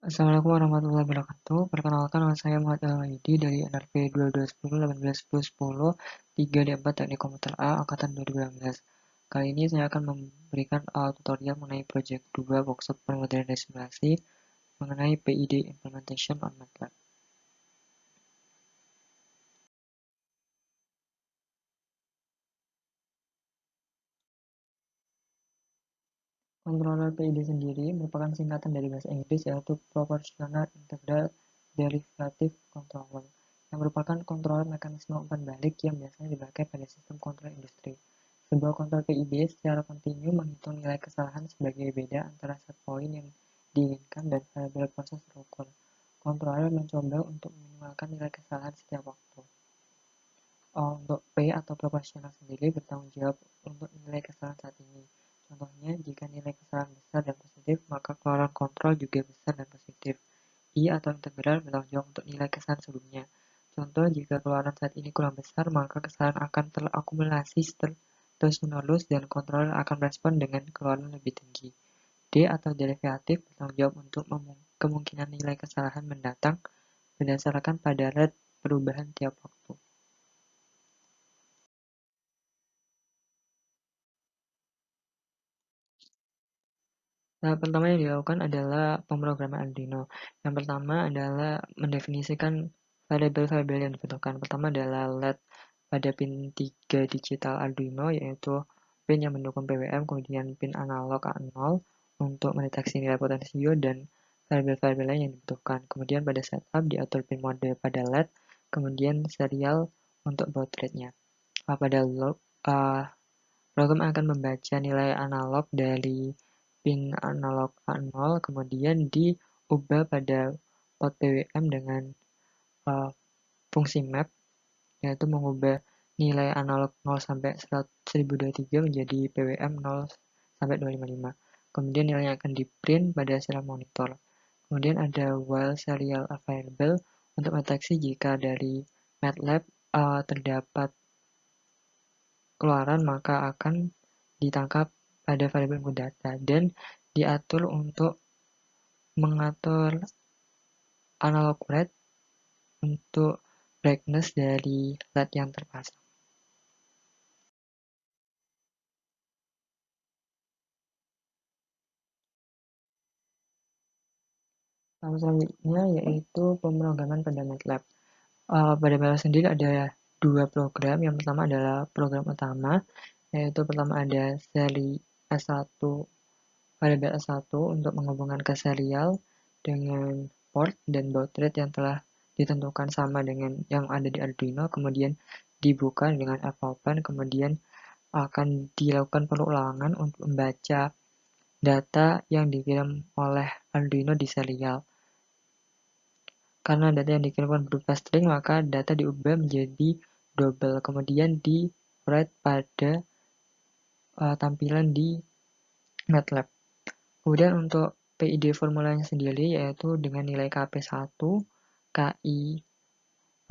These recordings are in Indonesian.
Assalamualaikum warahmatullahi wabarakatuh. Perkenalkan, nama saya Muhammad Al-Wahyudi dari NRP 2210 1810 3D4 Teknik Komputer A Angkatan 2018. Kali ini saya akan memberikan tutorial mengenai Project 2 Workshop Pemodern dan Simulasi mengenai PID Implementation on MATLAB. Controller PID sendiri merupakan singkatan dari bahasa Inggris yaitu Proportional Integral Derivative Controller, yang merupakan kontroler mekanisme umpan balik yang biasanya dipakai pada sistem kontrol industri. Sebuah kontrol PID secara kontinu menghitung nilai kesalahan sebagai beda antara set point yang diinginkan dan variabel proses terukur. Kontroler mencoba untuk meminimalkan nilai kesalahan setiap waktu. Untuk P atau proporsional sendiri bertanggung jawab untuk nilai kesalahan saat ini. Contohnya, jika nilai kesalahan besar dan positif, maka keluaran kontrol juga besar dan positif. I atau integral bertanggung jawab untuk nilai kesalahan sebelumnya. Contoh, jika keluaran saat ini kurang besar, maka kesalahan akan terakumulasi terus-menerus dan kontroler akan merespon dengan keluaran lebih tinggi. D atau derivatif bertanggung jawab untuk kemungkinan nilai kesalahan mendatang berdasarkan pada rate perubahan tiap waktu. Tahap pertama yang dilakukan adalah pemrograman Arduino. Yang pertama adalah mendefinisikan variabel-variabel yang dibutuhkan. Pertama adalah LED pada pin 3 digital Arduino, yaitu pin yang mendukung PWM, kemudian pin analog A0 untuk mendeteksi nilai potensio dan variabel-variabel lain yang dibutuhkan. Kemudian pada setup diatur pin mode pada LED, kemudian serial untuk baud rate-nya. Pada log, program akan membaca nilai analog dari pin analog A0, kemudian diubah pada port PWM dengan fungsi map, yaitu mengubah nilai analog 0 sampai 1023 menjadi PWM 0 sampai 255. Kemudian nilainya akan di-print pada serial monitor. Kemudian ada while serial available untuk mendeteksi jika dari MATLAB terdapat keluaran, maka akan ditangkap pada variabel input data dan diatur untuk mengatur analog rate untuk brightness dari LED yang terpasang. Tahap selanjutnya yaitu pemrograman pada MATLAB. Pada MATLAB sendiri ada dua program. Yang pertama adalah program utama, yaitu pertama ada seri S1, variabel S1 untuk menghubungkan ke serial dengan port dan baud rate yang telah ditentukan sama dengan yang ada di Arduino, kemudian dibuka dengan fopen, kemudian akan dilakukan perulangan untuk membaca data yang dikirim oleh Arduino di serial. Karena data yang dikirimkan berupa string, maka data diubah menjadi double, kemudian di-write pada tampilan di MATLAB. Kemudian untuk PID formulanya sendiri yaitu dengan nilai KP1, KI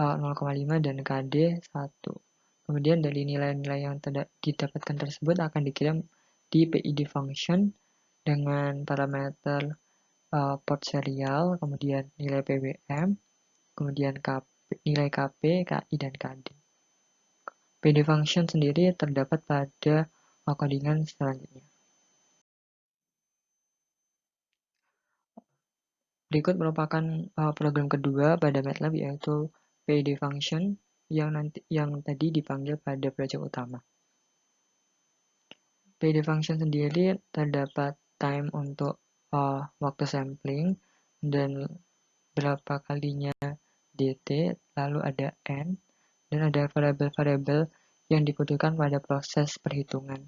0,5 dan KD 1. Kemudian dari nilai-nilai yang didapatkan tersebut akan dikirim di PID function dengan parameter port serial, kemudian nilai PWM, kemudian nilai KP, KI, dan KD. PID function sendiri terdapat pada codingan selanjutnya. Berikut merupakan program kedua pada MATLAB yaitu PID function yang tadi dipanggil pada proyek utama. PID function sendiri terdapat time untuk waktu sampling dan berapa kalinya dt, lalu ada n, dan ada variabel-variabel yang dibutuhkan pada proses perhitungan.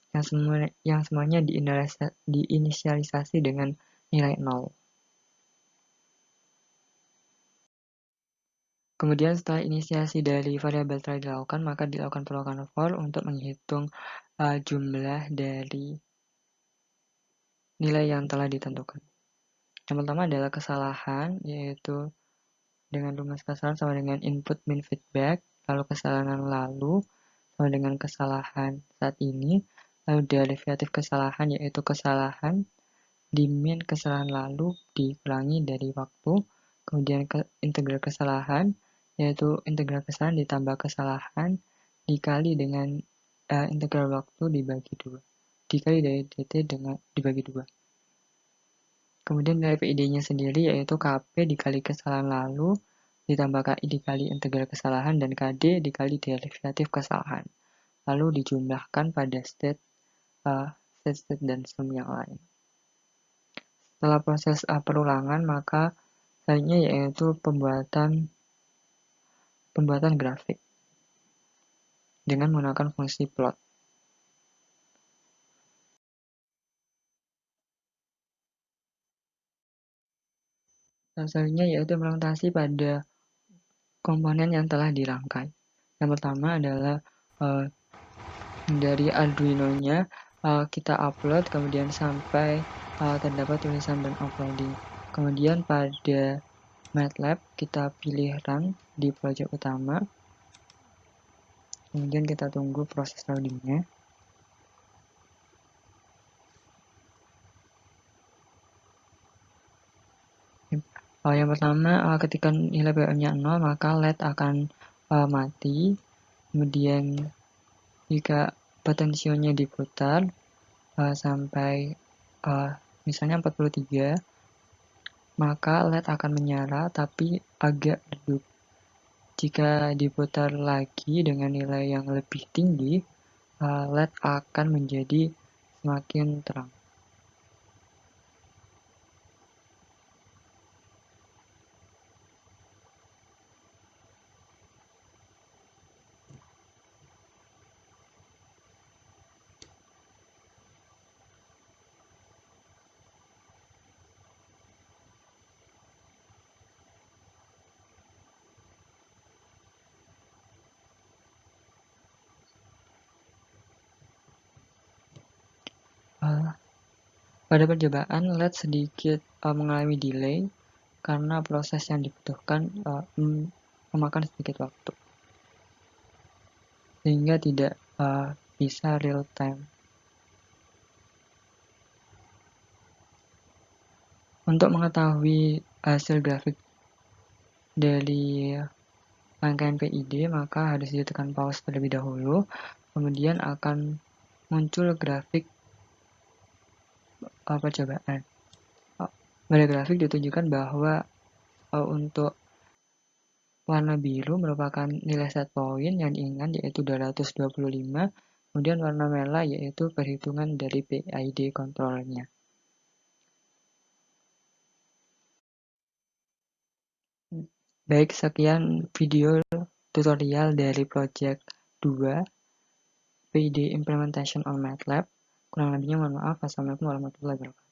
Yang semuanya diinisialisasi dengan nilai 0. Kemudian setelah inisiasi dari variabel telah dilakukan, maka dilakukan perulangan for untuk menghitung jumlah dari nilai yang telah ditentukan. Yang pertama adalah kesalahan, yaitu dengan rumus kesalahan sama dengan input min feedback, lalu kesalahan lalu sama dengan kesalahan saat ini, lalu derivatif kesalahan yaitu kesalahan Dimin kesalahan lalu dikurangi dari waktu, kemudian integral kesalahan, yaitu integral kesalahan ditambah kesalahan dikali dengan integral waktu dibagi 2. Dikali dari dt dengan dibagi 2. Kemudian nilai PID-nya sendiri yaitu Kp dikali kesalahan lalu ditambah KI dikali integral kesalahan dan KD dikali derivatif kesalahan. Lalu dijumlahkan pada state dan sum yang lain. Setelah proses perulangan, maka selanjutnya yaitu pembuatan grafik dengan menggunakan fungsi plot. Selanjutnya yaitu implementasi pada komponen yang telah dirangkai. Yang pertama adalah dari Arduino-nya kita upload, kemudian sampai terdapat tulisan dan uploading. Kemudian pada MATLAB kita pilih run di project utama. Kemudian kita tunggu proses loadingnya. Yang pertama, ketika nilai PO-nya 0, maka LED akan mati. Kemudian jika potensionya diputar sampai misalnya 43, maka LED akan menyala tapi agak redup. Jika diputar lagi dengan nilai yang lebih tinggi, LED akan menjadi semakin terang. Pada percobaan, LED sedikit mengalami delay karena proses yang dibutuhkan memakan sedikit waktu, sehingga tidak bisa real time. Untuk mengetahui hasil grafik dari rangkaian PID, maka harus ditekan pause terlebih dahulu, kemudian akan muncul grafik percobaan. Pada grafik ditunjukkan bahwa untuk warna biru merupakan nilai set point yang diinginkan yaitu 225, kemudian warna merah yaitu perhitungan dari PID controllernya. Baik, sekian video tutorial dari project 2 PID Implementation on MATLAB. Kurang lebihnya mohon maaf. Wassalamualaikum warahmatullahi wabarakatuh.